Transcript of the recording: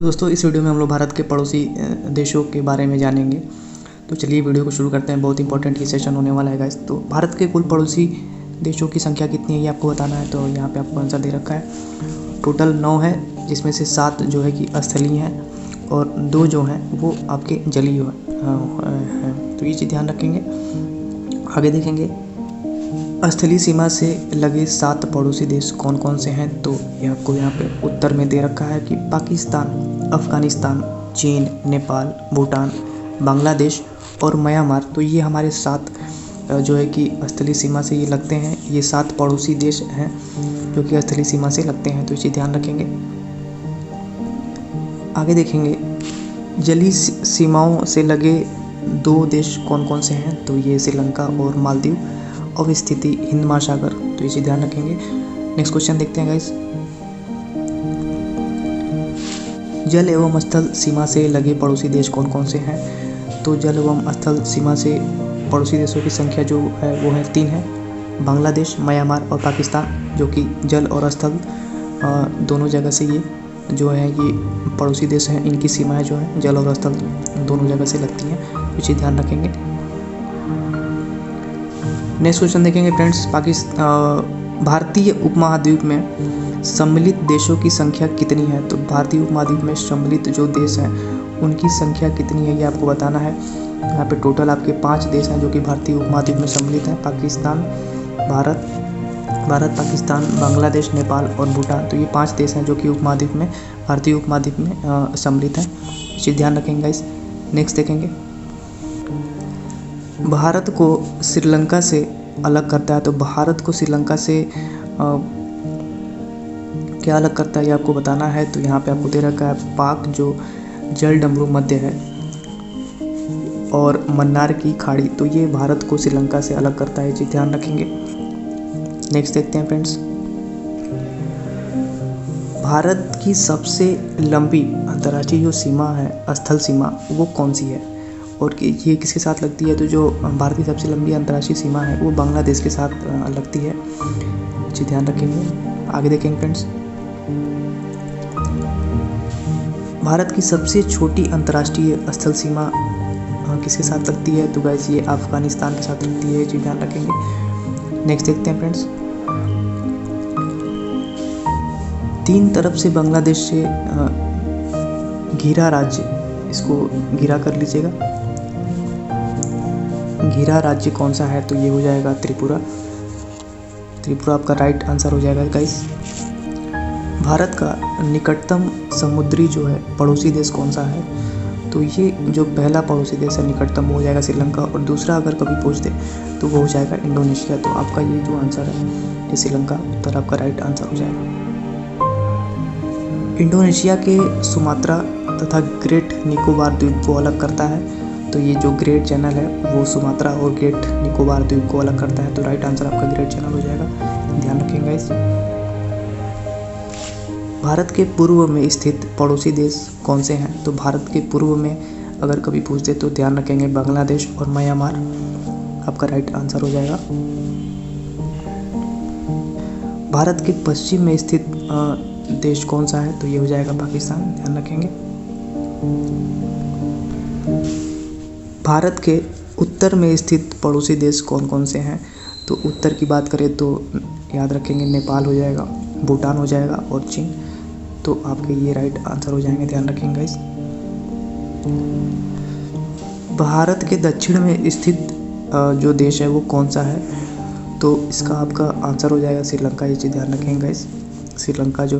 दोस्तों इस वीडियो में हम लोग भारत के पड़ोसी देशों के बारे में जानेंगे। तो चलिए वीडियो को शुरू करते हैं। बहुत इंपॉर्टेंट ये सेशन होने वाला है गाइस। तो भारत के कुल पड़ोसी देशों की संख्या कितनी है ये आपको बताना है। तो यहाँ पे आपको आंसर दे रखा है। टोटल 9 है, जिसमें से 7 जो है कि स्थलीय हैं और 2 जो हैं वो आपके जलीय हैं। तो ये चीज़ ध्यान रखेंगे। आगे देखेंगे, स्थलीय सीमा से लगे 7 पड़ोसी देश कौन कौन से हैं। तो ये आपको यहाँ पे उत्तर में दे रखा है कि पाकिस्तान, अफ़गानिस्तान, चीन, नेपाल, भूटान, बांग्लादेश और म्यांमार। तो ये हमारे 7 जो है कि स्थलीय सीमा से ये लगते हैं। ये 7 पड़ोसी देश हैं जो कि स्थलीय सीमा से लगते हैं। तो इसे ध्यान रखेंगे। आगे देखेंगे, जलीय सीमाओं से लगे 2 देश कौन कौन से हैं। तो ये श्रीलंका और मालदीव। और स्थिति हिंद महासागर। तो इसे ध्यान रखेंगे। नेक्स्ट क्वेश्चन देखते हैं गाइस। जल एवं स्थल सीमा से लगे पड़ोसी देश कौन कौन से हैं। तो जल एवं स्थल सीमा से पड़ोसी देशों की संख्या जो है वो है 3 है। बांग्लादेश, म्यांमार और पाकिस्तान, जो कि जल और स्थल दोनों जगह से ये जो है ये पड़ोसी देश हैं। इनकी सीमाएं जो है जल और स्थल दोनों जगह से लगती हैं। इसे ध्यान रखेंगे। नेक्स्ट क्वेश्चन देखेंगे फ्रेंड्स। भारतीय उपमहाद्वीप में सम्मिलित देशों की संख्या कितनी है। तो भारतीय उपमहाद्वीप में सम्मिलित जो देश हैं उनकी संख्या कितनी है ये आपको बताना है। यहाँ पे टोटल आपके 5 देश हैं जो कि भारतीय उपमहाद्वीप में सम्मिलित हैं। पाकिस्तान, भारत, पाकिस्तान, बांग्लादेश, नेपाल और भूटान। तो ये 5 देश हैं जो कि उपमहाद्वीप में, भारतीय उपमहाद्वीप में सम्मिलित हैं। इसे ध्यान रखेंगे गाइस। नेक्स्ट देखेंगे, भारत को श्रीलंका से अलग करता है। तो भारत को श्रीलंका से क्या अलग करता है ये आपको बताना है। तो यहाँ पे आपको दे रखा है पाक जो जलडमरू मध्य है और मन्नार की खाड़ी। तो ये भारत को श्रीलंका से अलग करता है। जी ध्यान रखेंगे। नेक्स्ट देखते हैं फ्रेंड्स, भारत की सबसे लंबी अंतर्राष्ट्रीय जो सीमा है, स्थल सीमा, वो कौन सी है और ये किसके साथ लगती है। तो जो भारत की सबसे लंबी अंतर्राष्ट्रीय सीमा है वो बांग्लादेश के साथ लगती है। जी ध्यान रखेंगे। आगे देखेंगे फ्रेंड्स, भारत की सबसे छोटी अंतर्राष्ट्रीय स्थल सीमा किसके साथ लगती है। तो गाइस ये अफगानिस्तान के साथ लगती है। जी ध्यान रखेंगे। नेक्स्ट देखते हैं फ्रेंड्स, 3 तरफ से बांग्लादेश से घिरा राज्य, इसको घिरा कर लीजिएगा। घिरा राज्य कौन सा है। तो ये हो जाएगा त्रिपुरा। त्रिपुरा आपका राइट आंसर हो जाएगा गाइस। भारत का निकटतम समुद्री जो है पड़ोसी देश कौन सा है। तो ये जो पहला पड़ोसी देश है निकटतम वो हो जाएगा श्रीलंका, और दूसरा अगर कभी पूछ दे तो वो हो जाएगा इंडोनेशिया। तो आपका ये जो आंसर है ये श्रीलंका उत्तर आपका राइट आंसर हो जाएगा। इंडोनेशिया के सुमात्रा तथा ग्रेट निकोबार द्वीप को अलग करता है। तो ये जो ग्रेट चैनल है वो सुमात्रा और ग्रेट निकोबार द्वीप को अलग करता है। तो राइट आंसर आपका ग्रेट चैनल हो जाएगा। ध्यान रखेंगे इस। भारत के पूर्व में स्थित पड़ोसी देश कौन से हैं। तो भारत के पूर्व में अगर कभी पूछ दे तो ध्यान रखेंगे बांग्लादेश और म्यांमार आपका राइट आंसर हो जाएगा। भारत के पश्चिम में स्थित देश कौन सा है। तो ये हो जाएगा पाकिस्तान। ध्यान रखेंगे। भारत के उत्तर में स्थित पड़ोसी देश कौन कौन से हैं। तो उत्तर की बात करें तो याद रखेंगे नेपाल हो जाएगा, भूटान हो जाएगा और चीन। तो आपके ये राइट आंसर हो जाएंगे। ध्यान रखेंगे गाइस। भारत के दक्षिण में स्थित जो देश है वो कौन सा है। तो इसका आपका आंसर हो जाएगा श्रीलंका। ये चीज़ ध्यान रखेंगे गाइस। श्रीलंका जो